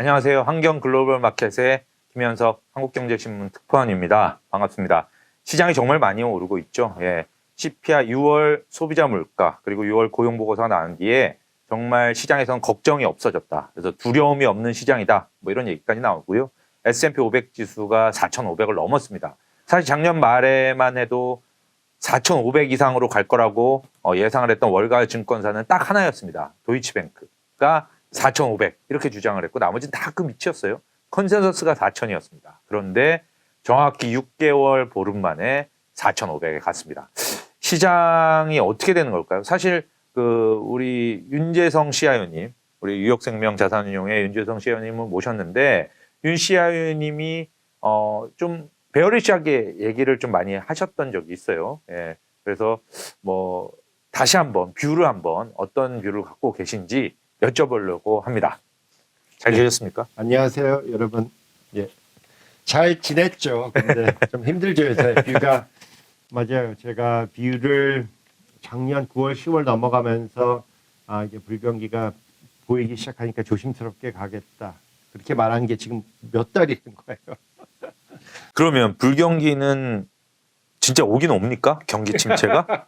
안녕하세요. 환경 글로벌 마켓의 김현석 한국경제신문 특파원입니다. 반갑습니다. 시장이 정말 많이 오르고 있죠. CPI 6월 소비자 물가 그리고 6월 고용보고서가 나온 뒤에 정말 시장에서는 걱정이 없어졌다. 그래서 두려움이 없는 시장이다. 뭐 이런 얘기까지 나오고요. S&P 500 지수가 4,500을 넘었습니다. 사실 작년 말에만 해도 4,500 이상으로 갈 거라고 예상을 했던 월가 증권사는 딱 하나였습니다. 도이치뱅크가 4,500 이렇게 주장을 했고 나머지는 다 그 밑이었어요. 컨센서스가 4,000이었습니다. 그런데 정확히 6개월 보름 만에 4,500에 갔습니다. 시장이 어떻게 되는 걸까요? 사실 우리 윤재성 CIO님, 우리 유역생명 자산운용의 윤재성 CIO님을 모셨는데 윤 CIO님이 좀 베어리시하게 얘기를 좀 많이 하셨던 적이 있어요. 그래서 뭐 다시 한번 뷰를 어떤 뷰를 갖고 계신지 여쭤보려고 합니다. 잘 계셨습니까? 안녕하세요, 여러분. 잘 지냈죠. 근데 좀 힘들죠, 요새 뷰가. 맞아요. 제가 뷰를 작년 9월, 10월 넘어가면서 이게 불경기가 보이기 시작하니까 조심스럽게 가겠다. 그렇게 말한 게 지금 몇 달이 된 거예요. 그러면 불경기는 진짜 오긴 옵니까? 경기 침체가?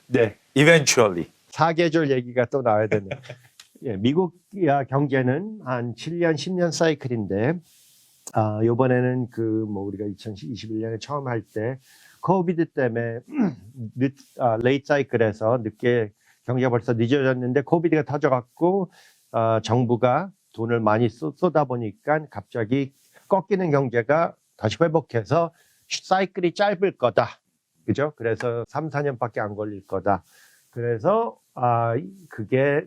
네. Eventually. 사계절 얘기가 또 나와야 되네요. 미국 경제는 한 7년, 10년 사이클인데, 요번에는 우리가 2021년에 처음 할 때, 코비드 때문에, 레이트 사이클에서 늦게 경제가 벌써 늦어졌는데, 코비드가 터져갖고, 정부가 돈을 많이 쏟아 보니까 갑자기 꺾이는 경제가 다시 회복해서 사이클이 짧을 거다. 그죠? 그래서 3, 4년밖에 안 걸릴 거다. 그래서 그게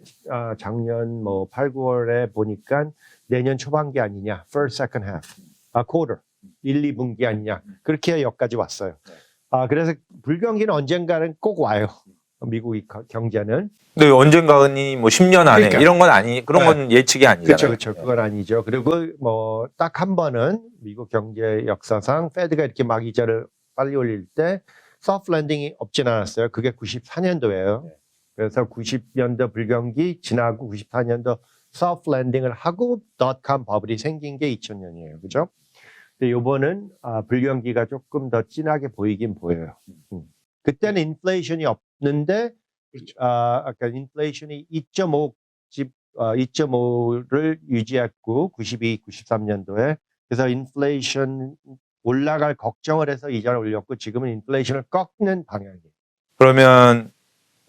작년 8, 9월에 보니까 내년 초반기 아니냐, first, second half, quarter, 1, 2분기 아니냐, 그렇게 여기까지 왔어요. 그래서 불경기는 언젠가는 꼭 와요. 미국 경제는. 근데 언젠가니 뭐 10년 안에 그러니까. 이런 건 그런 건 예측이 아니잖아요. 그렇죠. 그건 아니죠. 그리고 딱 한 번은 미국 경제 역사상 페드가 이렇게 막 이자를 빨리 올릴 때 소프트 랜딩이 없진 않았어요. 그게 94년도예요. 그래서 90년도 불경기 지나고 94년도 소프트 랜딩을 하고 닷컴 버블이 생긴 게 2000년이에요. 그죠? 근데 요번은 불경기가 조금 더 진하게 보이긴 보여요. 그때는 인플레이션이 없는데 아까 인플레이션이 2.5를 유지했고 92, 93년도에 그래서 인플레이션 올라갈 걱정을 해서 이자를 올렸고 지금은 인플레이션을 꺾는 방향이에요. 그러면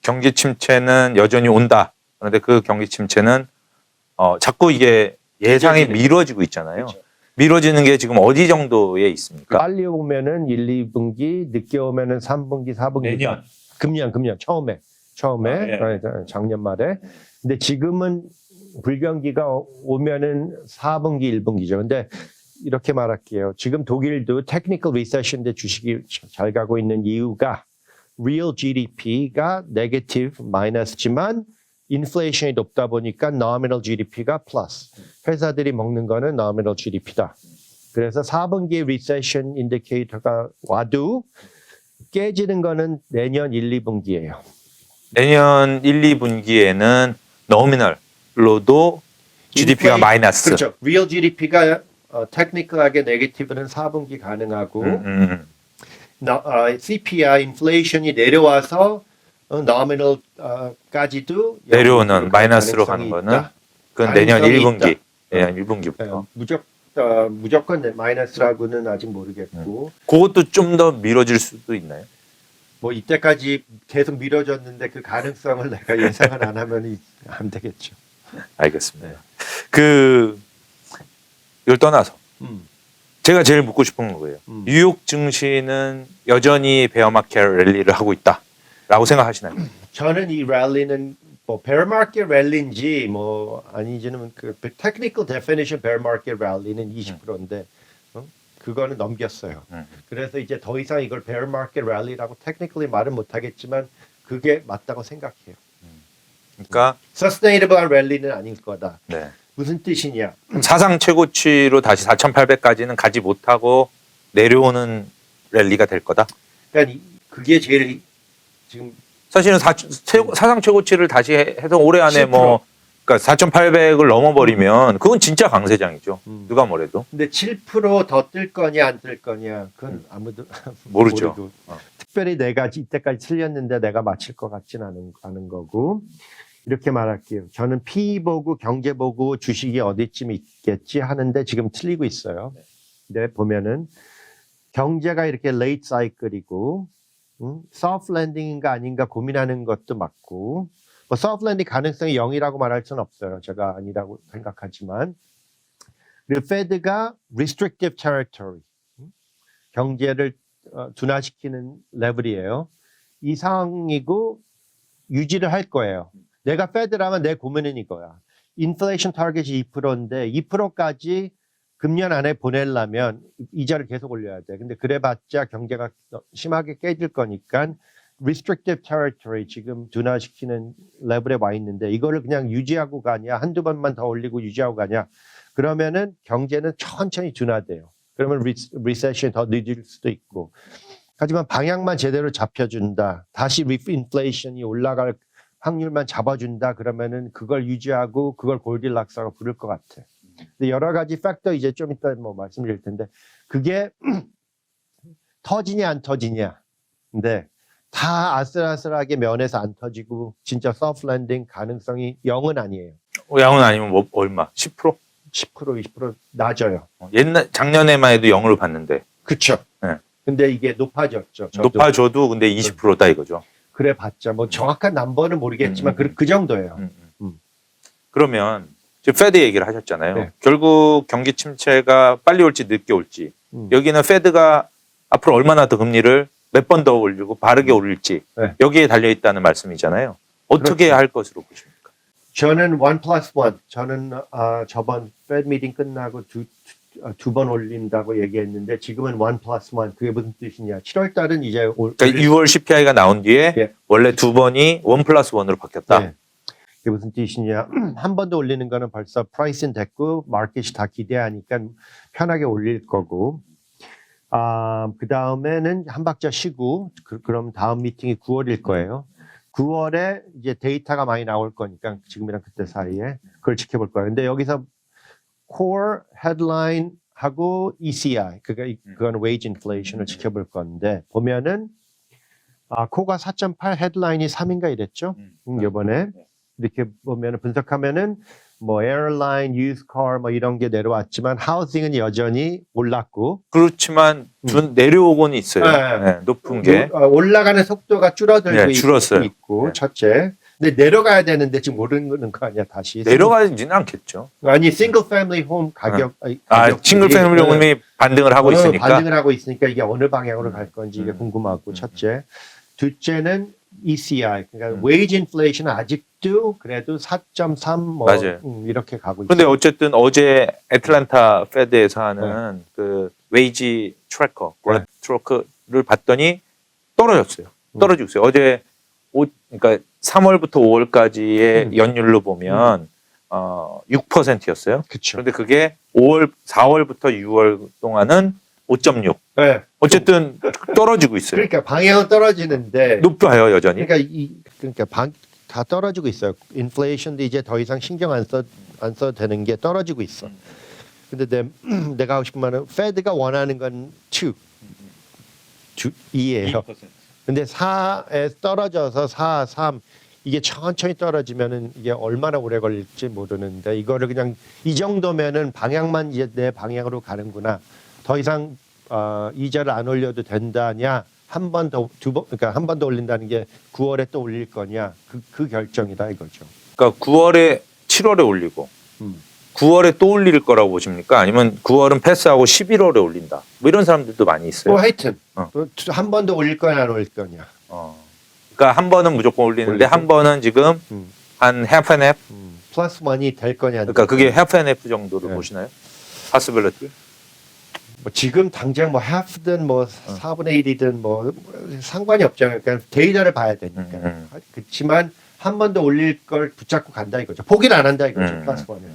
경기 침체는 여전히 온다. 그런데 그 경기 침체는 자꾸 이게 예상이 미뤄지고 있잖아요. 그렇죠. 미뤄지는 게 지금 어디 정도에 있습니까? 빨리 오면은 1, 2분기, 늦게 오면은 3분기, 4분기. 내년. 금년 처음에 작년 말에. 근데 지금은 불경기가 오면은 4분기, 1분기죠. 근데 이렇게 말할게요. 지금 독일도 테크니컬 리세션인데 주식이 잘 가고 있는 이유가 real GDP가 네거티브 마이너스지만 인플레이션이 높다 보니까 nominal GDP가 플러스. 회사들이 먹는 거는 nominal GDP다. 그래서 4분기 리세션 인디케이터가 와도 깨지는 거는 내년 1, 2분기예요. 내년 1, 2분기에는 nominal로도 GDP가 마이너스. 그렇죠. real GDP가 테크니컬하게 네거티브는 4분기 가능하고 CPI 인플레이션이 내려와서 nominal까지도 내려오는 마이너스로 가는 거는 그건 내년 1분기. 내년 1분기부터. 무조건 마이너스라고는 아직 모르겠고. 그것도 좀 더 미뤄질 수도 있나요? 이때까지 계속 미뤄졌는데 그 가능성을 내가 예상을 안 하면 안 되겠죠. 알겠습니다. 이걸 떠나서 제가 제일 묻고 싶은 거예요. 뉴욕 증시는 여전히 베어마켓 랠리를 하고 있다라고 생각하시나요? 저는 이 랠리는 베어마켓 랠리인지 아니지는 테크니컬 데피니션 베어마켓 랠리는 20%인데 그거는 넘겼어요. 그래서 이제 더 이상 이걸 베어마켓 랠리라고 테크니컬리 말은 못하겠지만 그게 맞다고 생각해요. 그러니까 서스테이너블한 랠리는 아닐 거다. 네. 무슨 뜻이냐? 사상 최고치로 다시 4,800까지는 가지 못하고 내려오는 랠리가 될 거다. 그러니까 그게 제일 지금 사실은 사상 최고치를 다시 해서 올해 안에 10%. 그러니까 4,800을 넘어버리면 그건 진짜 강세장이죠. 누가 뭐래도 근데 7%더 뜰 거냐 안 뜰 거냐 그건 아무도 모르죠. 모르고. 특별히 내가 이때까지 틀렸는데 내가 맞힐 것 같지는 않은 거고 이렇게 말할게요. 저는 PE 보고 경제 보고 주식이 어디쯤 있겠지 하는데 지금 틀리고 있어요. 근데 보면은 경제가 이렇게 레이트 사이클이고 소프트 랜딩인가 아닌가 고민하는 것도 맞고 뭐 소프트 랜딩 가능성이 0이라고 말할 수는 없어요. 제가 아니라고 생각하지만 그리고 페드가 restrictive territory 경제를 둔화시키는 레벨이에요. 이 상황이고 유지를 할 거예요. 내가 페드라면 내 고민은 이거야. 인플레이션 타겟이 2%인데 2%까지 금년 안에 보내려면 이자를 계속 올려야 돼. 근데 그래봤자 경제가 심하게 깨질 거니까 restrictive territory 지금 둔화시키는 레벨에 와 있는데 이거를 그냥 유지하고 가냐 한두 번만 더 올리고 유지하고 가냐 그러면은 경제는 천천히 둔화돼요. 그러면 리세션이 더 늦을 수도 있고 하지만 방향만 제대로 잡혀준다. 다시 인플레이션이 올라갈 확률만 잡아준다. 그러면은 그걸 유지하고 그걸 골디락스라고 부를 것 같아. 근데 여러 가지 팩터 이제 좀 이따 뭐 말씀드릴 텐데 그게 터지냐 안 터지냐. 근데 다 아슬아슬하게 면에서 안 터지고 진짜 소프트 랜딩 가능성이 0은 아니에요. 양은 아니면 뭐 얼마? 10%? 10% 20% 낮아요. 옛날 작년에만 해도 0으로 봤는데 그렇죠. 네. 근데 이게 높아졌죠. 저도. 높아져도 근데 20%다 이거죠. 그래 봤자 뭐 정확한 넘버는 모르겠지만 그 정도예요. 그러면 지금 페드 얘기를 하셨잖아요. 네. 결국 경기 침체가 빨리 올지 늦게 올지 여기는 페드가 앞으로 얼마나 더 금리를 몇 번 더 올리고 바르게 올릴지 네. 여기에 달려 있다는 말씀이잖아요. 어떻게 그렇죠. 할 것으로 보십니까? 저는 1+1. 저는 저번 페드 미팅 끝나고 두 번 올린다고 얘기했는데 지금은 1+1. 그게 무슨 뜻이냐? 7월 달은 이제 그러니까 6월 CPI가 나온 뒤에 예. 원래 두 번이 1+1으로 바뀌었다. 네. 그게 무슨 뜻이냐? 한 번 더 올리는 거는 벌써 프라이스는 됐고 마켓이 다 기대하니까 편하게 올릴 거고. 그 다음에는 한 박자 쉬고 그럼 다음 미팅이 9월일 거예요. 9월에 이제 데이터가 많이 나올 거니까 지금이랑 그때 사이에 그걸 지켜볼 거예요. 근데 여기서 core headline 하고 ECI 그건 wage inflation을 지켜볼 건데 보면은 코가 4.8 헤드라인이 3인가 이랬죠. 이번에 이렇게 보면은 분석하면은 뭐 에어라인, 유스카 뭐 이런 게 내려왔지만 하우싱은 여전히 올랐고 그렇지만 내려오곤 있어요. 네. 네, 높은 게. 올라가는 속도가 줄어들고 네, 줄었어요. 있고 네. 첫째. 근데 내려가야 되는데 지금 오르는 거 아니야 다시. 내려가지는 않겠죠. 아니 싱글 패밀리 홈 가격 싱글 패밀리 홈이 반등을 하고 있으니까. 반등을 하고 있으니까 이게 어느 방향으로 갈 건지 이게 궁금하고 첫째. 둘째는 ECI 그러니까 wage inflation 아직도 그래도 4.3 뭐 맞아요. 이렇게 가고 있어요. 근데 어쨌든 어제 애틀랜타 페드에서 하는 그 웨이지 트래커, 네. 트래커를 봤더니 떨어졌어요. 떨어지고 있어요. 어제 그러니까 3월부터 5월까지의 연율로 보면 6%였어요. 그렇죠. 그런데 그게 4월부터 6월 동안은 5.6. 네. 어쨌든 떨어지고 있어요. 그러니까 방향은 떨어지는데 높아요 여전히. 그러니까 다 떨어지고 있어요. 인플레이션도 이제 더 이상 신경 안 써도 되는 게 떨어지고 있어. 근데 내가 하고 싶은 말은 페드가 원하는 건 2예요. 근데 4에 떨어져서 4, 3 이게 천천히 떨어지면은 이게 얼마나 오래 걸릴지 모르는데 이거를 그냥 이 정도면은 방향만 이제 내 방향으로 가는구나. 더 이상 이자를 안 올려도 된다냐? 한 번 더 그러니까 한 번 더 올린다는 게 9월에 또 올릴 거냐? 그 결정이다 이거죠. 그러니까 9월에 7월에 올리고 9월에 또 올릴 거라고 보십니까? 아니면 9월은 패스하고 11월에 올린다. 뭐 이런 사람들도 많이 있어요. 뭐 하여튼 한 번 더 올릴 거냐 안 올릴 거냐. 그러니까 한 번은 무조건 올리는데 한 번은 지금 한 half and half. 플러스 원이 될 거냐. 그러니까 그게 half and half 정도로 네. 보시나요? possibility? 뭐 지금 당장 뭐 half든 뭐 4분의 1이든 뭐 상관이 없잖아요. 그러니까 데이터를 봐야 되니까. 그렇지만 한 번 더 올릴 걸 붙잡고 간다 이거죠. 포기를 안 한다 이거죠. 플러스 원은.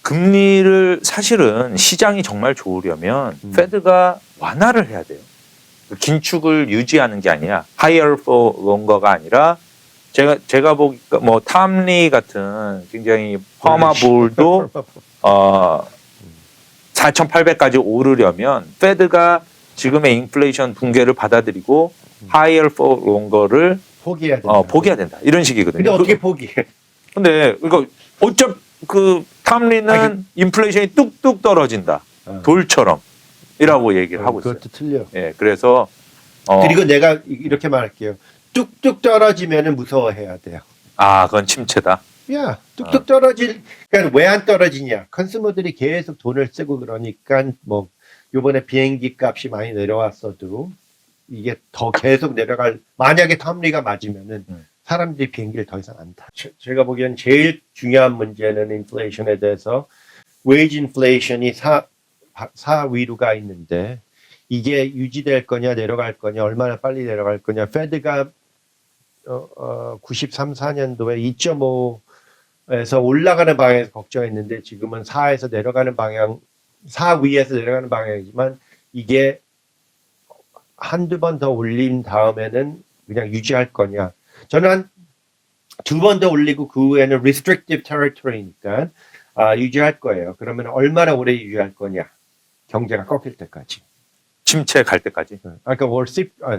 금리를 사실은 시장이 정말 좋으려면 페드가 완화를 해야 돼요. 긴축을 유지하는 게 아니라 higher for longer가 아니라 제가 보기가 뭐 탐리 같은 굉장히 퍼마볼도 4,800까지 오르려면 페드가 지금의 인플레이션 붕괴를 받아들이고 higher for longer를 포기해야 된다. 포기해야 된다. 이런 식이거든요. 근데 어떻게 포기해? 근데 그러니까 어차피 그 탐리는 인플레이션이 뚝뚝 떨어진다. 돌처럼 이라고 얘기를 하고 있어요. 그것도 틀려. 예, 그래서 그리고 내가 이렇게 말할게요. 뚝뚝 떨어지면은 무서워해야 돼요. 그건 침체다. 야, 뚝뚝 떨어질, 그러니까 왜 안 떨어지냐? 컨슈머들이 계속 돈을 쓰고 그러니까 뭐 요번에 비행기 값이 많이 내려왔어도 이게 더 계속 내려갈, 만약에 탐리가 맞으면은 사람들이 비행기를 더 이상 안 타. 제가 보기엔 제일 중요한 문제는 인플레이션에 대해서 웨이지 인플레이션이 사위로가 있는데 이게 유지될 거냐 내려갈 거냐 얼마나 빨리 내려갈 거냐. 페드가 93, 4년도에 2.5에서 올라가는 방향에서 걱정했는데 지금은 4에서 내려가는 방향, 4 위에서 내려가는 방향이지만 이게 한두 번 더 올린 다음에는 그냥 유지할 거냐. 저는 한 두 번 더 올리고 그 후에는 restrictive territory니까 유지할 거예요. 그러면 얼마나 오래 유지할 거냐. 경제가 꺾일 때까지. 침체 갈 때까지. 그러니까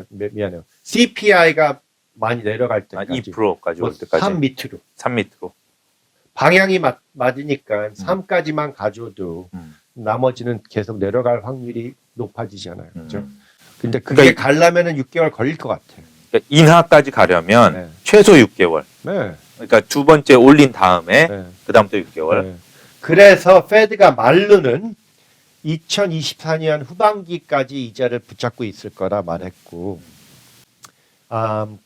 미안해요. CPI가 많이 내려갈 때까지. 2%까지 올 때까지. 3 밑으로. 3 밑으로. 방향이 맞으니까 3까지만 가져도 나머지는 계속 내려갈 확률이 높아지잖아요. 그렇죠? 근데 그게 가려면은 6개월 걸릴 것 같아요. 그러니까 인하까지 가려면 네. 최소 6개월. 네. 그러니까 두 번째 올린 다음에 네. 그다음부터 6개월. 네. 그래서 페드가 말로는 2024년 후반기까지 이자를 붙잡고 있을 거라 말했고,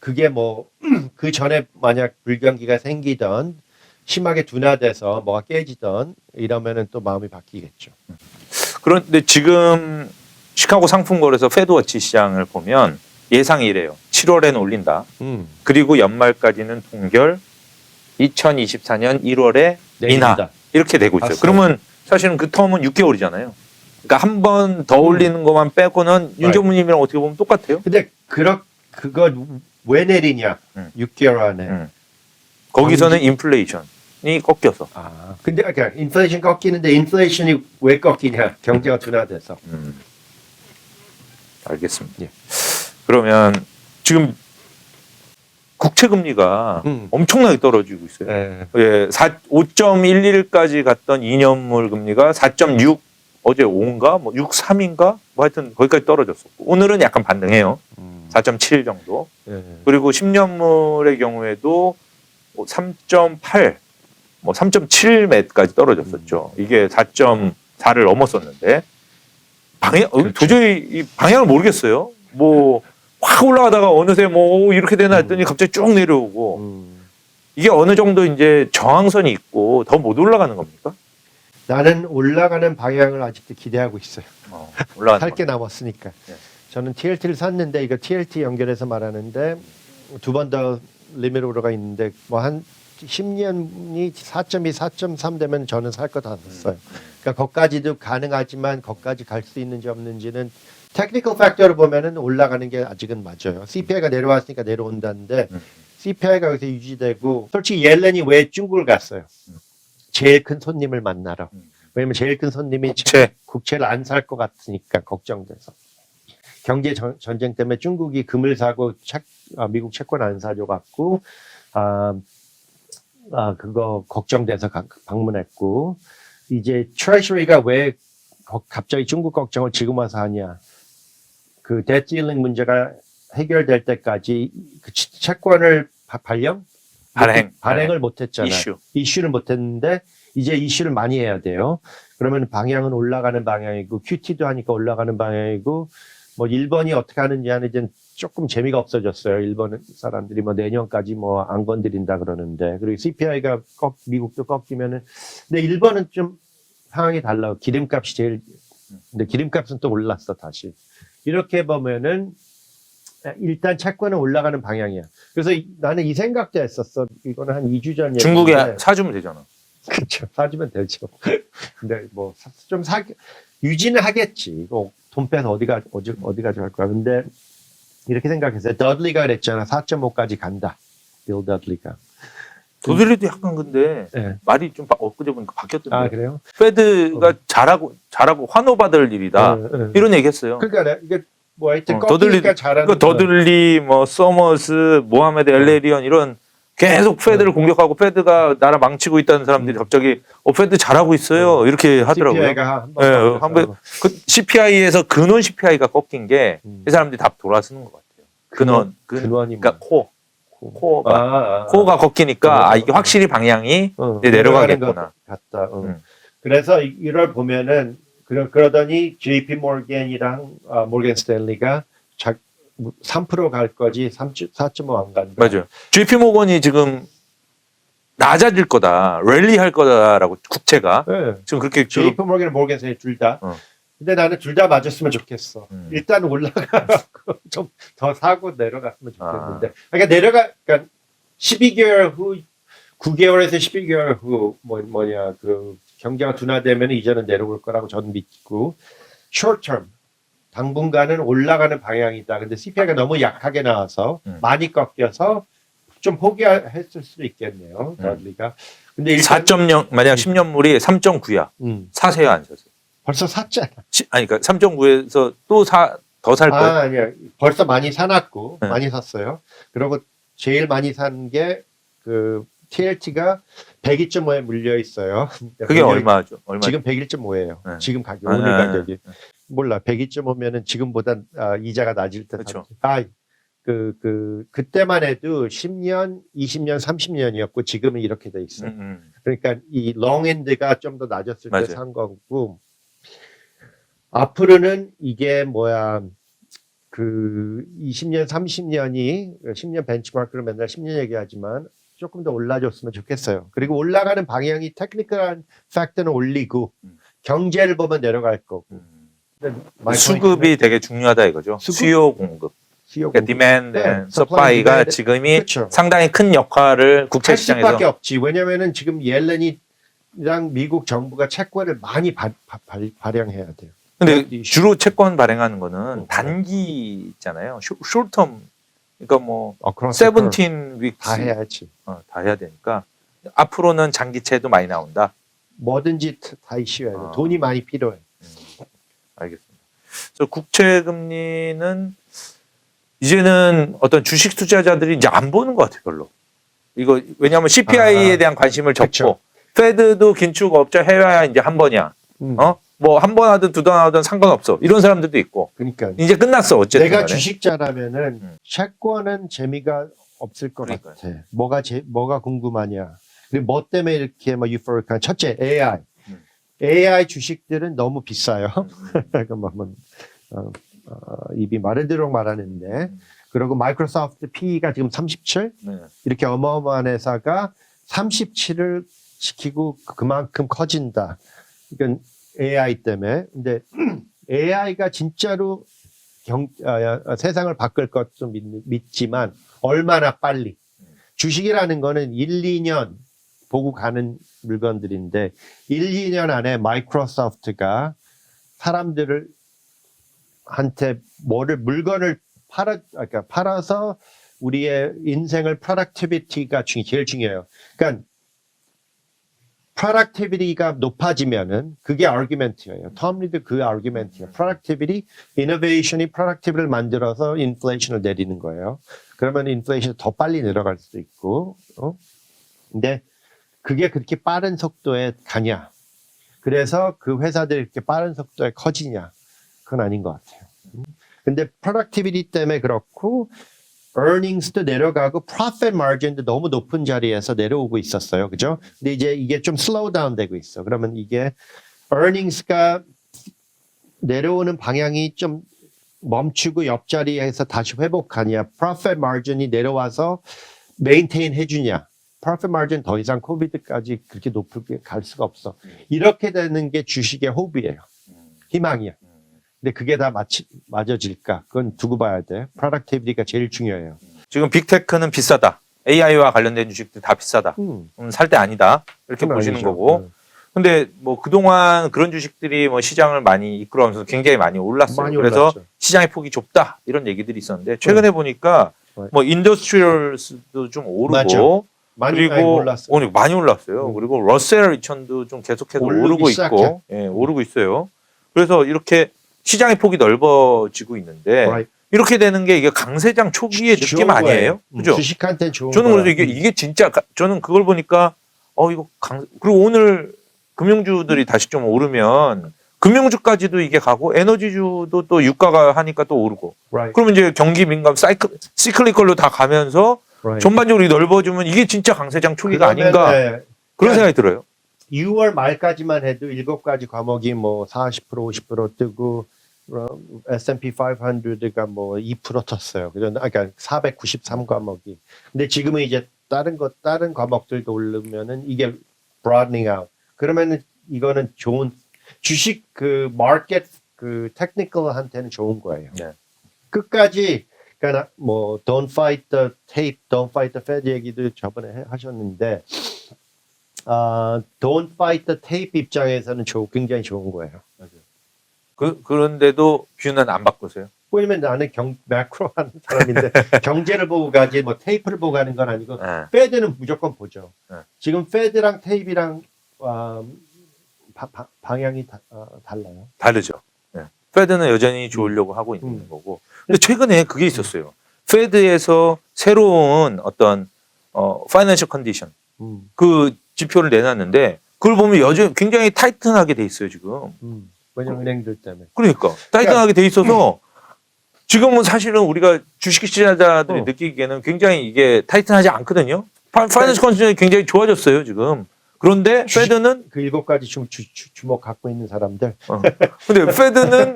그게 뭐 그 전에 만약 불경기가 생기던 심하게 둔화돼서 뭐가 깨지던 이러면은 또 마음이 바뀌겠죠. 그런데 지금 시카고 상품거래소 페드워치 시장을 보면 예상이 이래요. 7월에는 올린다. 그리고 연말까지는 동결, 2024년 1월에 인하 이렇게 되고 있어요. 봤어요. 그러면 사실은 그 텀은 6개월이잖아요. 그러니까 한 번 더 올리는 것만 빼고는 윤정무님이랑 어떻게 보면 똑같아요. 근데 그거 왜 내리냐? 6개월 안에. 거기서는 인플레이션이 꺾여서. 근데 그러니까 인플레이션 꺾이는데 인플레이션이 왜 꺾이냐? 경제가 둔화돼서. 알겠습니다. 예. 그러면 지금 국채 금리가 엄청나게 떨어지고 있어요. 네. 예, 5.11까지 갔던 2년물 금리가 4.6 어제 5인가 뭐 6.3인가 뭐 하여튼 거기까지 떨어졌었고 오늘은 약간 반등해요. 4.7 정도. 네. 그리고 10년물의 경우에도 3.8, 뭐 3.7매까지 떨어졌었죠. 이게 4.4를 넘었었는데 그렇죠. 도저히 이 방향을 모르겠어요. 뭐 확 올라가다가 어느새 뭐 이렇게 되나 했더니 갑자기 쭉 내려오고 이게 어느 정도 이제 저항선이 있고 더 못 올라가는 겁니까? 나는 올라가는 방향을 아직도 기대하고 있어요. 올라가는 살 게 남았으니까. 네. 저는 TLT를 샀는데 이거 TLT 연결해서 말하는데 두 번 더 리밋 오더가 있는데 뭐 한 10년이 4.2, 4.3 되면 저는 살 거 다 샀어요. 그러니까 거기까지도 가능하지만 거기까지 갈 수 있는지 없는지는 테크니컬 팩터로 보면은 올라가는 게 아직은 맞아요. CPI가 내려왔으니까 내려온다는데 CPI가 여기서 유지되고 솔직히 옐렌이 왜 중국을 갔어요? 제일 큰 손님을 만나러. 왜냐면 제일 큰 손님이 국채를 안 살 것 같으니까 걱정돼서. 경제 전쟁 때문에 중국이 금을 사고 미국 채권 안 사줘 갖고 그거 걱정돼서 방문했고 이제 트레저리가 왜 갑자기 중국 걱정을 지금 와서 하냐? 그 데트 딜링 문제가 해결될 때까지 그 채권을 발행을 못했잖아요. 이슈를 못했는데 이제 이슈를 많이 해야 돼요. 그러면 방향은 올라가는 방향이고 QT도 하니까 올라가는 방향이고 뭐 일본이 어떻게 하는지 조금 재미가 없어졌어요. 일본 사람들이 뭐 내년까지 뭐 안 건드린다 그러는데 그리고 CPI가 미국도 꺾이면은 근데 일본은 좀 상황이 달라요. 기름값이 근데 기름값은 또 올랐어 다시. 이렇게 보면은 일단 채권은 올라가는 방향이야. 그래서 나는 이 생각도 했었어. 이거는 한 2주 전 얘기인데. 중국에 사주면 되잖아. 그렇죠. 사주면 되죠. 근데 뭐 좀 유지는 하겠지. 이거 돈 빼서 어디 가져갈 거야. 근데 이렇게 생각했어요. 더들리가 그랬잖아. 4.5까지 간다. 빌 더들리가. 도들리도 약간 근데 네. 말이 좀 엊그제 보니까 바뀌었던데. 아 그래요? 페드가 잘하고 환호받을 일이다. 이런 얘기했어요. 그러니까 이게 뭐 하여튼 더들리, 꺾이니까 잘하는. 그 더들리, 뭐 서머스, 모하메드 엘레리언 이런 계속 페드를 공격하고 페드가 나라 망치고 있다는 사람들이 갑자기 페드 잘하고 있어요. 이렇게 하더라고요. CPI가 네, 한번 그 CPI에서 근원 CPI가 꺾인 게 이 사람들이 다 돌아서는 것 같아요. 근원이 그러니까 코어가 코어가 꺾이니까 이게 확실히 방향이 이제 내려가겠구나. 같다. 음. 그래서 이걸 보면은 그러더니 JP 모건이랑 모건 스탠리가 3% 갈 거지 4.5 안 간다. 맞아요. JP 모건이 지금 낮아질 거다, 랠리 할 거다라고 국채가 네. 지금 그렇게 JP 모건이랑 모건 스탠리 둘 다. 근데 나는 둘 다 맞았으면 좋겠어. 일단 올라가고 좀 더 사고 내려갔으면 좋겠는데. 그러니까 그러니까 12개월 후, 9개월에서 12개월 후 뭐냐 그 경제가 둔화되면 이제는 내려올 거라고 저는 믿고, short term 당분간은 올라가는 방향이다. 근데 CPI가 너무 약하게 나와서 많이 꺾여서 좀 포기했을 수도 있겠네요. 더들리가. 근데 일단 4.0 만약 10년물이 3.9야. 사세요, 안 사세요? 벌써 샀잖아. 아니 그러니까 3.9에서 또 더 살 거예요. 아니야. 벌써 많이 사놨고 네. 많이 샀어요. 그리고 제일 많이 산 게 그 TLT가 102.5에 물려 있어요. 그게 얼마죠? 얼마? 지금 101.5예요. 네. 지금 가격 아, 오늘 네. 가격이 몰라. 102.5면은 지금보다 이자가 낮을 때. 그렇죠. 그때만 해도 10년, 20년, 30년이었고 지금은 이렇게 돼 있어요. 그러니까 이 롱엔드가 좀 더 낮았을 맞아요. 때 산 거고, 앞으로는 이게 뭐야, 그 20년, 30년이 10년 벤치마크로 맨날 10년 얘기하지만 조금 더 올라줬으면 좋겠어요. 그리고 올라가는 방향이 테크니컬한 팩트는 올리고 경제를 보면 내려갈 거고. 수급이 되게 중요하다 이거죠. 수급? 수요 공급. 그러니까 디맨드 네, 앤 supply, 서플라이가 demand. 지금이 그렇죠. 상당히 큰 역할을 국채 할 시장에서 수밖에 없지. 왜냐면은 지금 옐렌이랑 미국 정부가 채권을 많이 발행해야 돼요. 근데 이 주로 채권 발행하는 거는 단기 있잖아요. 숏텀. 그러니까 뭐 세븐틴 17 윅스 다 해야지. 다 해야 되니까 앞으로는 장기채도 많이 나온다. 뭐든지 다 이슈해야 돼. 돈이 많이 필요해. 알겠습니다. 그래서 국채 금리는 이제는 어떤 주식 투자자들이 이제 안 보는 것 같아요, 별로. 이거 왜냐하면 CPI에 대한 관심을 접고, 그쵸. 페드도 긴축 없자 해야 이제 한 번이야. 뭐 한 번 하든 두 번 하든 상관없어. 이런 사람들도 있고. 그러니까 이제 끝났어, 어쨌든. 내가 간에. 주식자라면은 채권은 재미가 없을 것 그러니까요. 같아. 뭐가 궁금하냐. 그리고 뭐 때문에 이렇게 막 유포릭한. 첫째, AI. AI 주식들은 너무 비싸요. 그러니까 입이 마르도록 말하는데. 그리고 마이크로소프트 PE가 지금 37? 네. 이렇게 어마어마한 회사가 37을 시키고 그만큼 커진다. 이건 AI 때문에. 근데 AI가 진짜로 세상을 바꿀 것도 믿지만 얼마나 빨리. 주식이라는 거는 1, 2년 보고 가는 물건들인데 1, 2년 안에 마이크로소프트가 사람들을 한테 물건을 팔아서 우리의 인생을 productivity가 제일 중요해요. 그러니까 productivity가 높아지면은 그게 argument예요. 톰 리드 그 argument이에요. productivity, innovation이 productivity를 만들어서 인플레이션을 내리는 거예요. 그러면 인플레이션이 더 빨리 내려갈 수도 있고, 근데 그게 그렇게 빠른 속도에 가냐? 그래서 그 회사들이 이렇게 빠른 속도에 커지냐? 그건 아닌 것 같아요. 근데 productivity 때문에 그렇고, earnings도 내려가고 profit margin도 너무 높은 자리에서 내려오고 있었어요. 그죠? 근데 이제 이게 좀 slow down 되고 있어. 그러면 이게 earnings가 내려오는 방향이 좀 멈추고 옆자리에서 다시 회복하냐, profit margin이 내려와서 maintain 해주냐. profit margin 더 이상 코비드까지 그렇게 높게 갈 수가 없어. 이렇게 되는 게 주식의 호흡이에요. 희망이야. 근데 그게 다 맞아질까? 그건 두고 봐야 돼. productivity가 제일 중요해요. 지금 빅테크는 비싸다. AI와 관련된 주식들 다 비싸다. 살 때 아니다. 이렇게 그건 보시는 아니죠. 거고. 근데 뭐 그동안 그런 주식들이 뭐 시장을 많이 이끌어가면서 굉장히 많이 올랐어요. 많이 그래서 올랐죠. 시장의 폭이 좁다 이런 얘기들이 있었는데 최근에 보니까 뭐 인더스트리얼스도 좀 오르고 맞죠. 많이 그리고 올랐어요. 오늘 많이 올랐어요. 그리고 러셀 2000도 좀 계속해서 오르기 오르고 시작해. 있고, 예, 오르고 있어요. 그래서 이렇게 시장의 폭이 넓어지고 있는데 Right. 이렇게 되는 게 이게 강세장 초기의 좋은 느낌 거예요. 아니에요? 그죠? 주식한테는 좋은 저는 거야. 그래서 이게 진짜 저는 그걸 보니까 이거 그리고 오늘 금융주들이 다시 좀 오르면 금융주까지도 이게 가고 에너지주도 또 유가가 하니까 또 오르고 Right. 그러면 이제 경기 민감 시클리컬로 다 가면서 Right. 전반적으로 넓어지면 이게 진짜 강세장 초기가 아닌가 네, 그런 생각이 들어요. 6월 말까지만 해도 7가지 과목이 뭐 40% 50% 뜨고 S&P 500가 뭐 2% 떴어요. 그러니까 493 과목이. 근데 지금은 이제 다른 과목들도 오르면은 이게 broadening out. 그러면은 이거는 좋은 주식 그 마켓 그 테크니컬한테는 좋은 거예요. 네. 끝까지 그러니까 뭐 don't fight the tape, don't fight the Fed 얘기도 저번에 하셨는데 don't fight the tape 입장에서는 굉장히 좋은 거예요. 그런데도 뷰는 안 바꾸세요? 왜냐면 나는 매크로 하는 사람인데 경제를 보고 가지 뭐 테이프를 보고 가는 건 아니고 네. 페드는 무조건 보죠. 네. 지금 페드랑 테이프랑 방향이 달라요. 다르죠. 네. 페드는 여전히 좋으려고 하고 있는 거고. 근데 네. 최근에 그게 있었어요. 페드에서 새로운 어떤 파이낸셜 컨디션 그 지표를 내놨는데 그걸 보면 여전히 굉장히 타이트하게 돼 있어요 지금. 왜냐면 은행들 때문에. 그러니까 타이트하게 돼 있어서 지금은 사실은 우리가 주식시장자들이 느끼기에는 굉장히 이게 타이트하지 않거든요. 파이낸셜 컨디션이 굉장히 좋아졌어요 지금. 그런데 페드는 그 7가지 주목 갖고 있는 사람들. 근데 페드는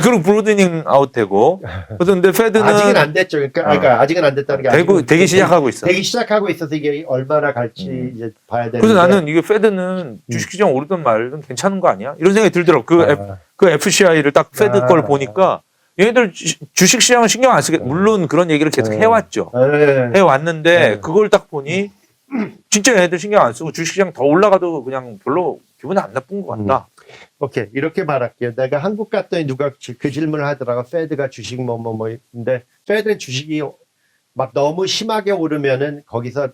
그리고 브로드닝 아웃되고 그런데 페드는 아직은 안 됐죠. 그러니까 아직은 안 됐다는 게 되기 시작하고 있어. 되기 시작하고 있어서 이게 얼마나 갈지 이제 봐야 되는데. 그래서 나는 이게 페드는 주식시장 오르든 말든 괜찮은 거 아니야? 이런 생각이 들더라고. 그 FCI를 딱 페드 걸 보니까 얘네들 주식시장은 신경 안 쓰겠. 물론 그런 얘기를 계속 해왔죠. 해왔는데 그걸 딱 보니 진짜 얘네들 신경 안 쓰고 주식시장 더 올라가도 그냥 별로 기분이 안 나쁜 것 같다. 오케이 이렇게 말할게요. 내가 한국 갔더니 누가 그 질문을 하더라고. 페드가 주식 근데 페드는 주식이 막 너무 심하게 오르면은 거기서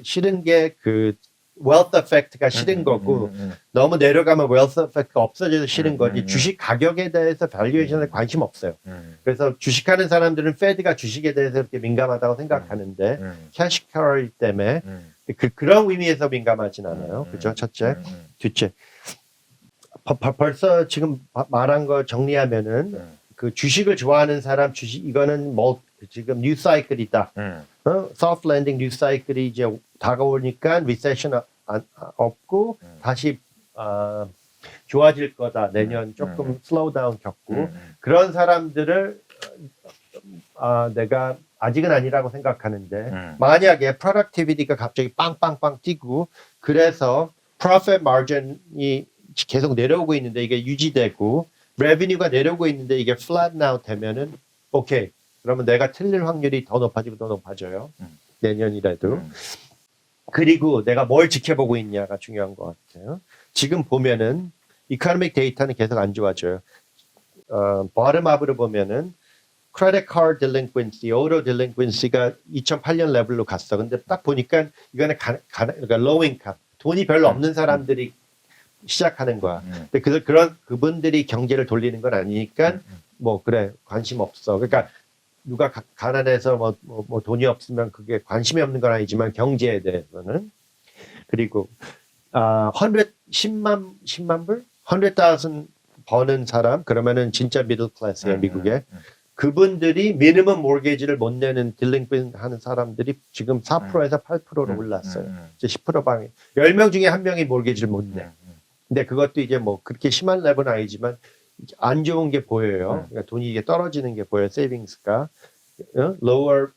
싫은 게 그 wealth effect가 싫은 거고 너무 내려가면 wealth effect가 없어져서 싫은 거지 주식 가격에 대해서 밸류에이션에 관심 없어요. 그래서 주식하는 사람들은 페드가 주식에 대해서 이렇게 민감하다고 생각하는데 캐시 카이 때문에 그런 의미에서 민감하진 않아요. 그죠? 첫째. 둘째. 벌써 지금 말한 거 정리하면은 그 주식을 좋아하는 사람 이거는 뭐 지금 뉴 사이클이다. 소프트 랜딩 뉴 사이클이 이제 다가오니까 리세션 없고 다시 좋아질 거다. 내년 조금 슬로우 다운 겪고 그런 사람들을 내가 아직은 아니라고 생각하는데 만약에 productivity가 갑자기 빵빵빵 뛰고 그래서 profit margin이 계속 내려오고 있는데 이게 유지되고 revenue가 내려오고 있는데 이게 flatten out 되면은 오케이. 그러면 내가 틀릴 확률이 더 높아지고 더 높아져요. 내년이라도. 그리고 내가 뭘 지켜보고 있냐가 중요한 것 같아요. 지금 보면은 이코노믹 데이터는 계속 안 좋아져요. bottom-up으로 보면은 credit card delinquency, auto delinquency가 2008년 레벨로 갔어. 근데 딱 보니까 이거는 그러니까 low income, 돈이 별로 없는 사람들이 시작하는 거야. 근데 그분들이 경제를 돌리는 건 아니니까 뭐 그래 관심 없어. 그러니까 누가 가난해서 뭐 돈이 없으면 그게 관심이 없는 건 아니지만 경제에 대해서는 그리고 10만 불, 100,000 버는 사람 그러면은 진짜 미들 클래스예요 미국에. 그분들이 미니멈 모르게지를 못 내는 딜링퀸 하는 사람들이 지금 4%에서 8%로 올랐어요. 이제 10% 방에 10명 중에 1명이 모르게지를 못 내. 근데 그것도 이제 뭐 그렇게 심한 레벨은 아니지만 안 좋은 게 보여요. 그러니까 돈이 이게 떨어지는 게 보여요. 세이빙스가 lower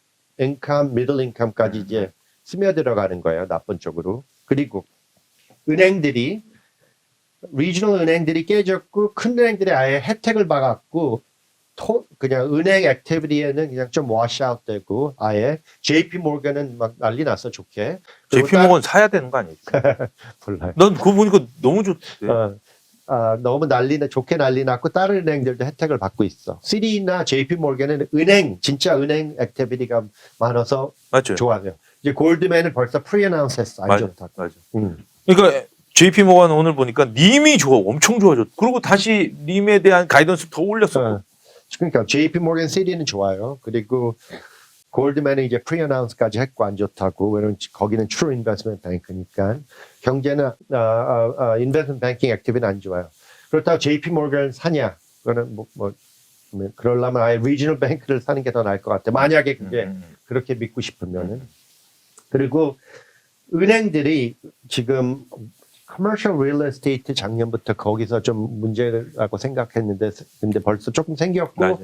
income, middle income까지 이제 스며들어가는 거예요. 나쁜 쪽으로. 그리고 은행들이 regional 은행들이 깨졌고 큰 은행들이 아예 혜택을 받았고 그냥 은행 액티비티에는 그냥 좀 워시아웃 되고 아예 JP 모건은 막 난리 났어 좋게. JP 모건 사야 되는 거 아니지? 몰라요. 넌 그거 보니까 너무 좋대. 너무 좋게 난리 났고 다른 은행들도 혜택을 받고 있어. 시티나 JP 모건은 진짜 은행 액티비티가 많아서 맞죠? 좋아요. 이제 골드맨은 벌써 프리어나운스 했어. 안 좋다. 맞아. 그러니까 JP 모건 오늘 보니까 님이 엄청 좋아졌. 그리고 다시 님에 대한 가이던스 더 올렸어. 그러니까 JP 모건 시티는 좋아요. 그리고 골드맨은 이제 프리어나운스까지 했고 안 좋다고. 왜냐면 거기는 트루 인베스트먼트 뱅크니까 경제는 인베스트먼트 뱅킹 액티비티는 안 좋아요. 그렇다고 JP 모건 사냐? 그거는 그러려면 아예 리지널 뱅크를 사는 게 더 나을 것 같아. 만약에 그게 그렇게 믿고 싶으면은. 그리고 은행들이 지금 커머셜 리얼 에스테이트 작년부터 거기서 좀 문제라고 생각했는데 근데 벌써 조금 생겼고 맞아요.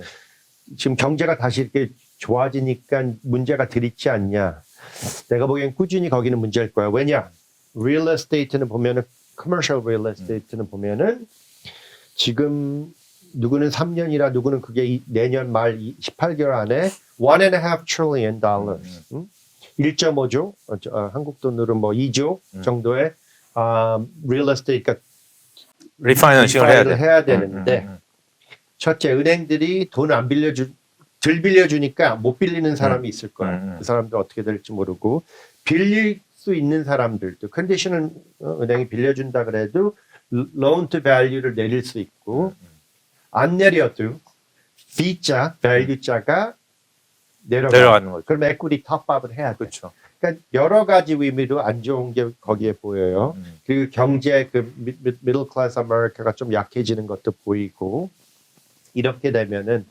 지금 경제가 다시 이렇게 좋아지니까 문제가 들있지 않냐. 내가 보기엔 꾸준히 거기는 문제일 거야. 왜냐? 리얼 에스테이트는 보면은 커머셜 리얼 에스테이트는 보면은 지금 누구는 3년이라 누구는 그게 내년 말 18개월 안에 $1.5 trillion 1.5조 한국 돈으로 뭐 2조 정도의 리얼 에스테이트가 리파이낸싱을 해야 되는데 첫째 은행들이 돈 안 덜 빌려주니까 못 빌리는 사람이 있을 거야. 그 사람들 어떻게 될지 모르고 빌릴 수 있는 사람들도 컨디션은 은행이 빌려준다 그래도 loan to value를 내릴 수 있고 안 내려도 B자, value자가 내려가는 거죠. 그럼 에quity 탑업을 해야 돼. 그렇죠. 그러니까 여러 가지 의미로 안 좋은 게 거기에 보여요. 그리고 경제 미들 클래스 아메리카가 좀 약해지는 것도 보이고 이렇게 되면은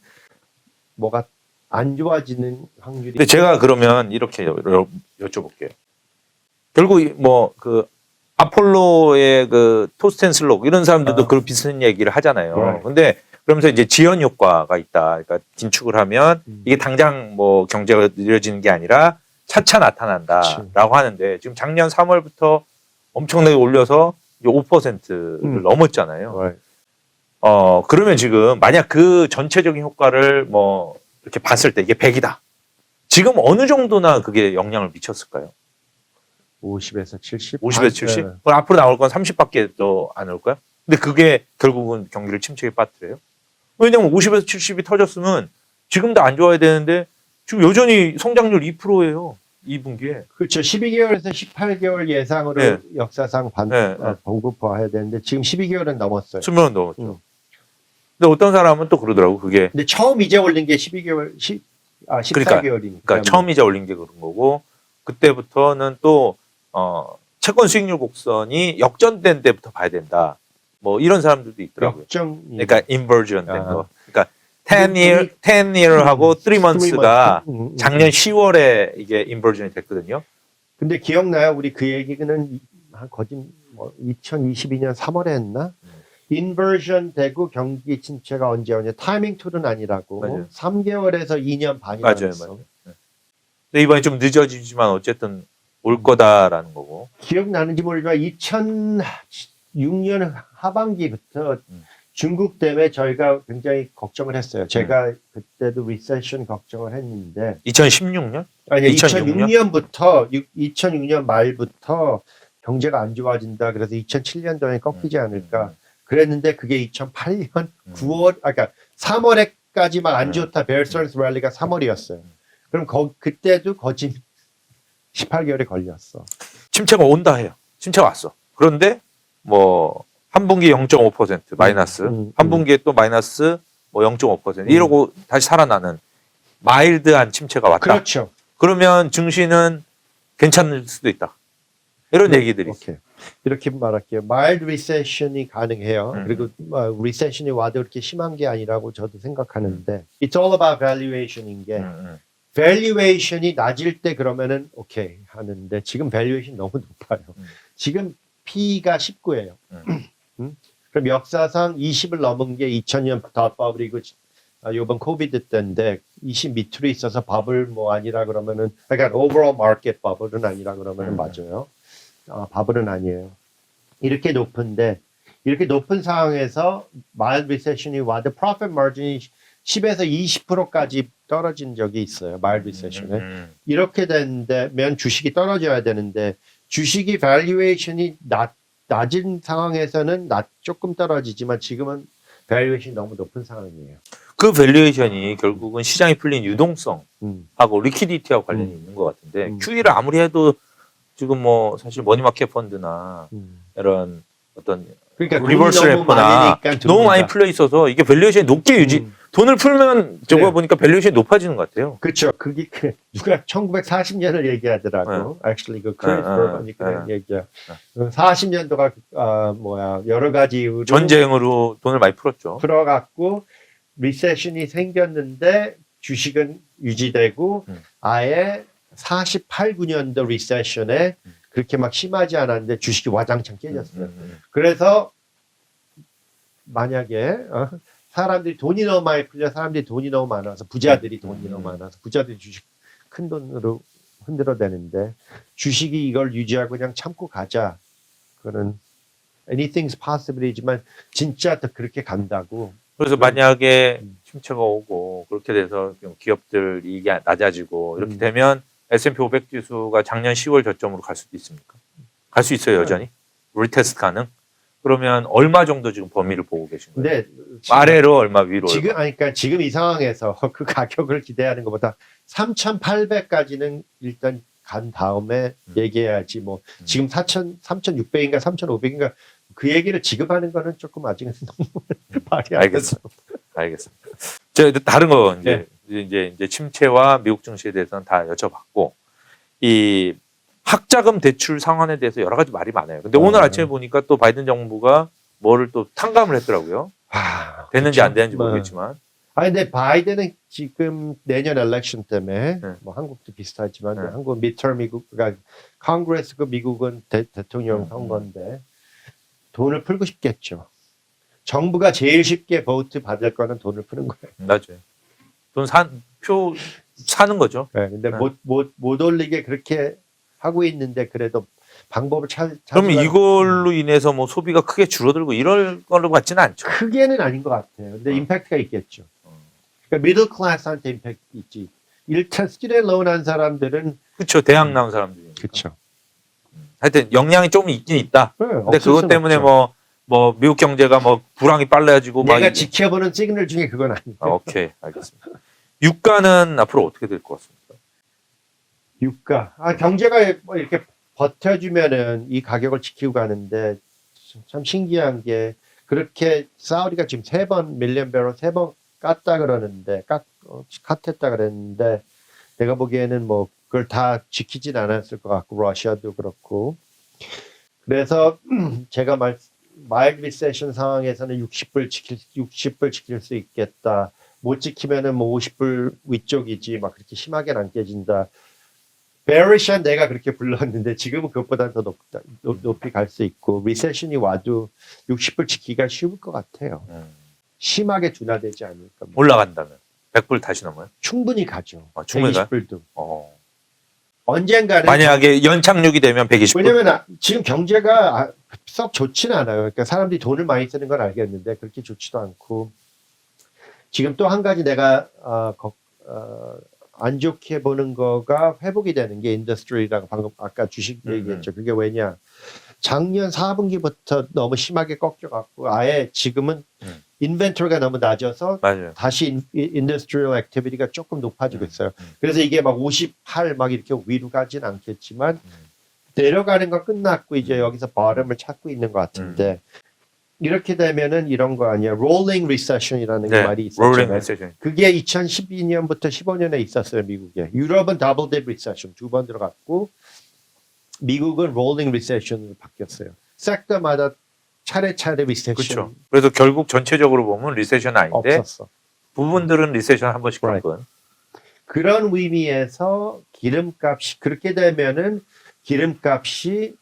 뭐가 안 좋아지는 확률이. 근데 제가 그러면 이렇게 여쭤볼게요. 결국 뭐 그 아폴로의 그 토스텐슬록 이런 사람들도 그런 비슷한 얘기를 하잖아요. Right. 근데 그러면서 이제 지연 효과가 있다. 그러니까 긴축을 하면 이게 당장 뭐 경제가 느려지는 게 아니라 차차 나타난다라고 하는데 지금 작년 3월부터 엄청나게 올려서 5%를 넘었잖아요. Right. 그러면 지금 만약 그 전체적인 효과를 뭐 이렇게 봤을 때 이게 100이다. 지금 어느 정도나 그게 영향을 미쳤을까요? 50에서 70? 50에서 70? 그럼 앞으로 나올 건 30밖에 더 안 올까요? 근데 그게 결국은 경기를 침체에 빠뜨려요? 왜냐면 50에서 70이 터졌으면 지금도 안 좋아야 되는데 지금 여전히 성장률 2%예요. 2분기에. 그렇죠. 12개월에서 18개월 예상으로 네. 역사상 공급화해야 되는데 지금 12개월은 넘었어요. 수명은 넘었죠. 근데 어떤 사람은 또 그러더라고. 그게 근데 처음 이제 올린 게 14개월이니까. 그러니까 처음 이제 올린 게 그런 거고 그때부터는 또 채권 수익률 곡선이 역전된 때부터 봐야 된다. 뭐 이런 사람들도 있더라고요. 그러니까 인버전 된 거. 그러니까 10year하고 3months가 작년 10월에 이게 인버전이 됐거든요. 근데 기억나요? 우리 그 얘기는 거진 2022년 3월에 했나? 인버전 되고 경기 침체가 언제 오냐? 타이밍 툴은 아니라고. 맞아요. 3개월에서 2년 반이 맞아요. 남았어. 맞아요. 근데 이번에 좀 늦어지지만 어쨌든 올 거다라는 거고. 기억나는지 모르지만 2006년 하반기부터 중국 때문에 저희가 굉장히 걱정을 했어요. 제가 그때도 리세션 걱정을 했는데 2016년? 아니 2006년? 2006년 말부터 경제가 안 좋아진다. 그래서 2007년도에 꺾이지 않을까. 그랬는데 그게 2008년 9월, 그러니까 3월에까지만 안 좋다. 베어스턴스 랠리가 3월이었어요. 그럼 그때도 거진 18개월이 걸렸어. 침체가 온다 해요. 침체가 왔어. 그런데 뭐 한 분기 0.5% 마이너스, 한 분기에 또 마이너스 뭐 0.5% 이러고 다시 살아나는 마일드한 침체가 왔다. 그렇죠. 그러면 증시는 괜찮을 수도 있다. 이런 얘기들이 있어요. 오케이. 이렇게 말할게요. 마일드 리세션이 가능해요. 그리고 리세션이 와도 그렇게 심한 게 아니라고 저도 생각하는데 It's all about valuation인 게 valuation이 낮을 때 그러면은 오케이 하는데 지금 valuation 너무 높아요. 지금 P가 19예요. 그럼 역사상 20을 넘은 게 2000년 닷버블이고 이번 코비드 때인데 20 밑으로 있어서 버블 뭐 아니라 그러면은 그러니까 overall market 버블은 아니라 그러면은 맞아요. 버블은 아니에요. 이렇게 높은데 이렇게 높은 상황에서 mild recession이 와도 profit margin이 10에서 20%까지 떨어진 적이 있어요. 마일드 리세션에. 이렇게 되면 주식이 떨어져야 되는데 주식이 밸류에이션이 낮은 상황에서는 조금 떨어지지만 지금은 밸류에이션이 너무 높은 상황이에요. 그 밸류에이션이 결국은 시장이 풀린 유동성하고 음. 리퀴디티하고 관련이 있는 것 같은데 음. QE를 아무리 해도 지금 뭐 사실 머니마켓 펀드나 이런 어떤 그러니까 리버스 돈이 너무 래퍼나 많으니까 너무 많이 풀려 있어서 이게 밸류에이션이 높게 유지 돈을 풀면 저거 네. 보니까 밸류에이션이 높아지는 것 같아요. 그렇죠. 그게 누가 1940년을 얘기하더라고. Actually 그 크리스 버번이 그런 얘기야. 40년도가 여러 가지 이유로 전쟁으로 돈을 많이 풀었죠. 풀어갖고 리세션이 생겼는데 주식은 유지되고 아예 48, 9년도 리세션에 그렇게 막 심하지 않았는데 주식이 와장창 깨졌어요. 그래서 만약에 사람들이 돈이 너무 많이 풀려 사람들이 돈이 너무 많아서 부자들이 돈이 너무 많아서 부자들이 주식 큰 돈으로 흔들어대는데 주식이 이걸 유지하고 그냥 참고 가자. 그거는 anything's possible이지만 진짜 더 그렇게 간다고. 그래서 만약에 침체가 오고 그렇게 돼서 좀 기업들 이익이 낮아지고 이렇게 되면 S&P 500 지수가 작년 10월 저점으로 갈 수도 있습니까? 갈 수 있어요, 여전히? 리테스트 가능? 그러면 얼마 정도 지금 범위를 보고 계신 거예요? 근데 아래로 얼마, 위로 지금 얼마? 그러니까 지금 이 상황에서 그 가격을 기대하는 것보다 3,800까지는 일단 간 다음에 얘기해야지 뭐 지금 3,600인가 3,500인가 그 얘기를 지금 하는 거는 조금 아직은 너무 말이 안 돼서. 알겠습니다. 저 다른 거 이제 침체와 미국 증시에 대해서는 다 여쭤봤고 이 학자금 대출 상환에 대해서 여러 가지 말이 많아요. 근데 오늘 아침에 보니까 또 바이든 정부가 뭐를 또 탕감을 했더라고요. 됐는지 안 됐는지 모르겠지만. 근데 바이든은 지금 내년 엘렉션 때문에 뭐 한국도 비슷하지만 한국 미터 미국가 컨그레스 그 미국은 대통령 선거인데 돈을 풀고 싶겠죠. 정부가 제일 쉽게 보트 받을 거는 돈을 푸는 거예요. 맞아요. 표 사는 거죠. 네, 근데 못 올리게 그렇게 하고 있는데 그래도 방법을 그러면 이걸로 인해서 뭐 소비가 크게 줄어들고 이럴 걸로 같지는 않죠. 크게는 아닌 것 같아요. 근데 임팩트가 있겠죠. 그러니까 미들 클래스한테 임팩트 있지. 일단 스튜던트 론 한 사람들은 그렇죠. 대학 나온 사람들이. 그렇죠. 하여튼 영향이 조금 있긴 있다. 근데 그것 때문에 뭐 미국 경제가 뭐 불황이 빨라지고 내가 막 지켜보는 시그널 중에 그건 아니에요. 오케이, 알겠습니다. 유가는 앞으로 어떻게 될 것 같습니까? 유가. 경제가 뭐 이렇게 버텨주면은 이 가격을 지키고 가는데 참 신기한 게 그렇게 사우디가 지금 3번 밀리언 배럴 3번 깠다 그러는데 컷했다 그랬는데 내가 보기에는 뭐 그걸 다 지키진 않았을 것 같고 러시아도 그렇고 그래서 제가 마일드 리세션 상황에서는 60불 지킬 수 있겠다. 못 지키면은 뭐 50불 위쪽이지 막 그렇게 심하게는 안 깨진다. 베리션 내가 그렇게 불렀는데 지금은 그것보다 더 높이 갈 수 있고 리세션이 와도 60불 지키기가 쉬울 것 같아요. 심하게 둔화되지 않을까. 올라간다면 100불 다시 넘어요? 충분히 가죠. 충분히 120불도. 어. 언젠가는 만약에 연착륙이 되면 120불. 왜냐면 지금 경제가 썩 좋지는 않아요. 그러니까 사람들이 돈을 많이 쓰는 건 알겠는데 그렇게 좋지도 않고 지금 또 한 가지 내가 안 좋게 보는 거가 회복이 되는 게 인더스트리라고 방금 아까 주식 얘기했죠. 그게 왜냐? 작년 4분기부터 너무 심하게 꺾여갖고 아예 지금은 인벤토리가 너무 낮아서 맞아요. 다시 인더스트리얼 액티비티가 조금 높아지고 있어요. 그래서 이게 막 58 막 이렇게 위로 가진 않겠지만 내려가는 건 끝났고 이제 여기서 버름을 찾고 있는 것 같은데 이렇게 되면은 이런 거 아니야. 롤링 리세션이라는 말이 있었잖아요. 그게 2012년부터 15년에 있었어요, 미국에. 유럽은 더블 딥 리세션 2번 들어갔고 미국은 롤링 리세션으로 바뀌었어요. 섹터마다 차례차례 리세션. 그렇죠. 그래서 결국 전체적으로 보면 리세션은 아닌데 없었어. 부분들은 리세션 한 번씩 간 건. 그런 의미에서 기름값이 그렇게 되면은 기름값이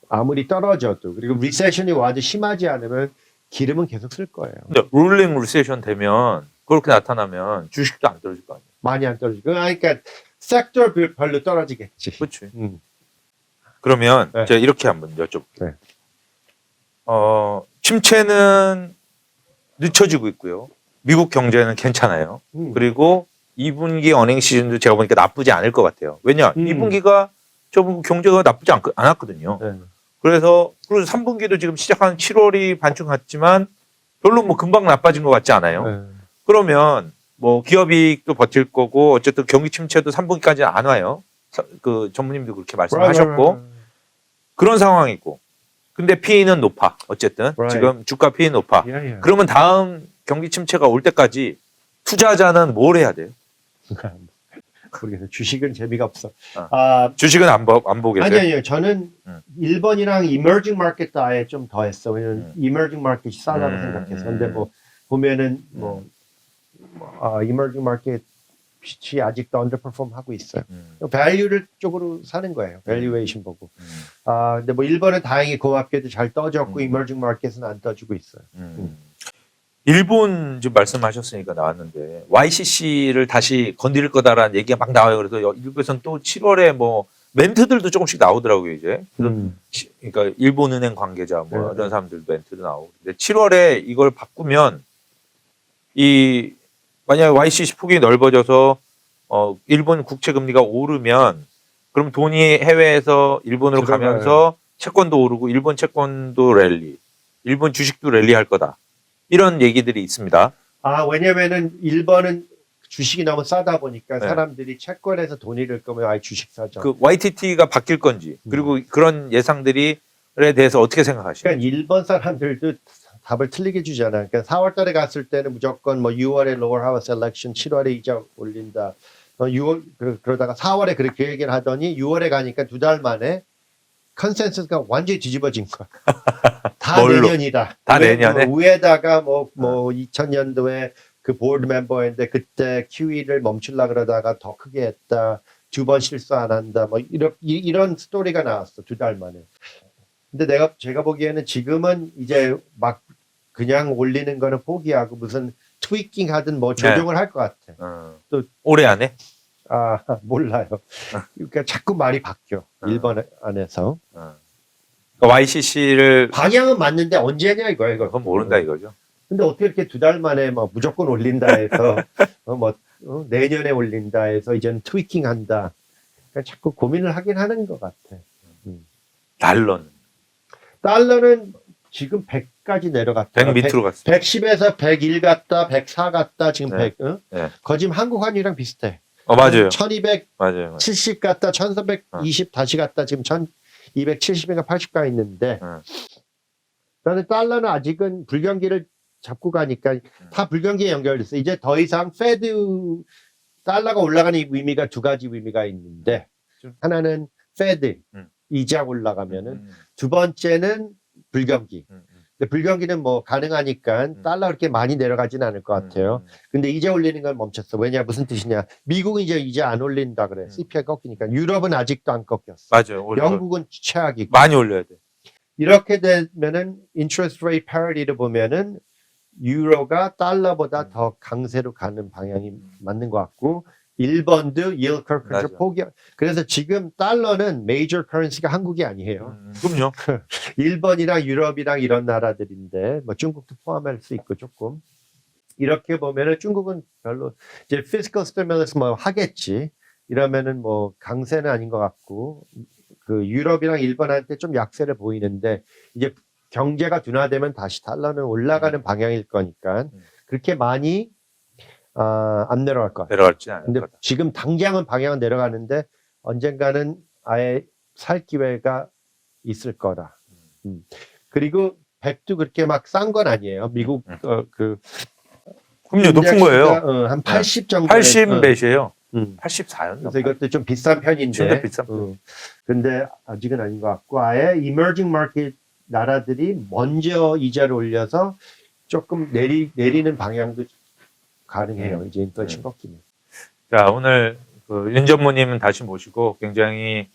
아무리 떨어져도 그리고 리세션이 와도 심하지 않으면 기름은 계속 쓸 거예요. 근데 롤링 리세션 되면 그렇게 나타나면 주식도 안 떨어질 거 아니에요. 많이 안 떨어지고 그러니까 섹터 별로 떨어지겠지. 그렇지. 그러면 제가 이렇게 한번 여쭤볼게요. 침체는 늦춰지고 있고요. 미국 경제는 괜찮아요. 음. 그리고 2분기 어닝 시즌도 제가 보니까 나쁘지 않을 것 같아요. 왜냐? 2분기가 좀 경제가 나쁘지 않았거든요. 네. 그래서 3분기도 지금 시작한 7월이 반쯤 같지만 별로 뭐 금방 나빠진 것 같지 않아요. 네. 그러면 뭐 기업이익도 버틸 거고 어쨌든 경기 침체도 3분기까지는 안 와요. 그 전무님도 그렇게 말씀하셨고 그런 상황이고 근데 P는 높아. 어쨌든 Right. 지금 주가 P는 높아. Yeah, yeah. 그러면 다음 경기 침체가 올 때까지 투자자는 뭘 해야 돼요? 모르겠어요. 주식은 재미가 없어. 어. 주식은 안 보겠어요? 아니요. 저는 1번이랑 emerging market도 아예 좀 더 했어. 왜냐면 emerging market이 싸다고 생각해서. 근데 뭐 보면은 emerging market이 아직도 underperform 하고 있어요. value를 쪽으로 사는 거예요. valuation 보고. 근데 뭐 1번은 다행히 고맙게도 잘 떠졌고 emerging market은 안 떠주고 있어요. 일본 지금 말씀하셨으니까 나왔는데 YCC를 다시 건드릴 거다라는 얘기가 막 나와요. 그래서 일부에서는 또 7월에 뭐 멘트들도 조금씩 나오더라고요 이제. 그러니까 일본은행 관계자 뭐 이런 사람들 멘트도 나오고. 근데 7월에 이걸 바꾸면 이 만약 YCC 폭이 넓어져서 일본 국채 금리가 오르면 그럼 돈이 해외에서 일본으로 들어가요. 가면서 채권도 오르고 일본 채권도 랠리, 일본 주식도 랠리할 거다. 이런 얘기들이 있습니다. 왜냐면은 1번은 주식이 너무 싸다 보니까 네. 사람들이 채권에서 돈 잃을 거면 아예 주식 사자. 그 YTT가 바뀔 건지 그리고 그런 예상들에 대해서 어떻게 생각하시나요? 그러니까 1번 사람들도 답을 틀리게 주잖아. 그러니까 4월 달에 갔을 때는 무조건 뭐 6월에 lower house election, 7월에 이자 올린다. 6월 그러다가 4월에 그렇게 얘기를 하더니 6월에 가니까 2달 만에 컨센서스가 완전히 뒤집어진 거야. 다 뭘로? 내년이다. 다 내년에? 위에다가 뭐 2000년도에 그 보드 멤버인데 그때 QE를 멈추려 그러다가 더 크게 했다. 2번 실수 안 한다. 뭐 이런 스토리가 나왔어. 2달 만에. 근데 제가 보기에는 지금은 이제 막 그냥 올리는 거는 포기하고 무슨 트위킹 하든 뭐 조정을 할 것 같아. 또 올해 안에? 몰라요. 그러니까 자꾸 말이 바뀌어. 일본 안에서. YCC를 방향은 맞는데 언제 하냐 이거야. 그건 모른다 이거죠. 근데 어떻게 이렇게 2달 만에 뭐 무조건 올린다 해서 내년에 올린다 해서 이제는 트위킹 한다. 그러니까 자꾸 고민을 하긴 하는 것 같아. 달러는 지금 100까지 내려갔다. 100 밑으로 갔어. 110에서 101 갔다, 104 갔다, 지금 네. 100. 응? 네. 거짓 한국 환율이랑 비슷해. 맞아요. 1270 맞아요. 갔다, 1320 다시 갔다, 지금 1270인가 80가 있는데, 나는 달러는 아직은 불경기를 잡고 가니까 다 불경기에 연결됐어. 이제 더 이상 페드, 달러가 올라가는 의미가 두 가지 의미가 있는데, 하나는 페드, 이자 올라가면은, 두 번째는 불경기. 근데 불경기는 뭐 가능하니까 달러 그렇게 많이 내려가지는 않을 것 같아요. 근데 이제 올리는 건 멈췄어. 왜냐, 무슨 뜻이냐. 미국은 이제 안 올린다 그래. CPI 꺾이니까. 유럽은 아직도 안 꺾였어. 맞아요. 영국은 최악이고. 많이 올려야 돼. 이렇게 되면은 interest rate parity를 보면은 유로가 달러보다 더 강세로 가는 방향이 맞는 것 같고, 1번도 yield curve 포기. 그래서 지금 달러는 major currency가 한국이 아니에요. 그럼요. 1번이랑 유럽이랑 이런 나라들인데, 뭐 중국도 포함할 수 있고 조금. 이렇게 보면은 중국은 별로 이제 fiscal stimulus 뭐 하겠지. 이러면은 뭐 강세는 아닌 것 같고, 그 유럽이랑 일본한테 좀 약세를 보이는데, 이제 경제가 둔화되면 다시 달러는 올라가는 방향일 거니까 그렇게 많이 안 내려갈 것 같아요. 내려갈지 않을 근데 거다. 지금 당장은 방향은 내려가는데 언젠가는 아예 살 기회가 있을 거라. 그리고 100도 그렇게 막 싼 건 아니에요. 미국 그럼요. 높은 거예요. 한 80 정도. 80배시에요. 84였나? 그래서 이것도 좀 비싼 편인데. 진짜 비싼 근데 아직은 아닌 것 같고, 아예 emerging market 나라들이 먼저 이자를 올려서 조금 내리는 방향도 가능해요. 이제 인플레이션 꺾이면. 자, 오늘 윤 전무님 다시 모시고 굉장히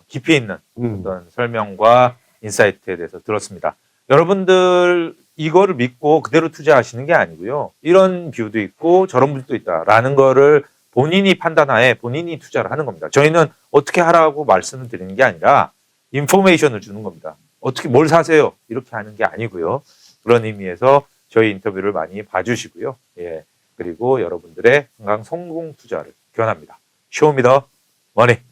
깊이 있는 어떤 설명과 인사이트에 대해서 들었습니다. 여러분들 이거를 믿고 그대로 투자하시는 게 아니고요. 이런 뷰도 있고 저런 뷰도 있다라는 거를 본인이 판단하에 본인이 투자를 하는 겁니다. 저희는 어떻게 하라고 말씀을 드리는 게 아니라 인포메이션을 주는 겁니다. 어떻게 뭘 사세요? 이렇게 하는 게 아니고요. 그런 의미에서 저희 인터뷰를 많이 봐주시고요. 예. 그리고 여러분들의 건강 성공 투자를 기원합니다. 쇼미더 머니.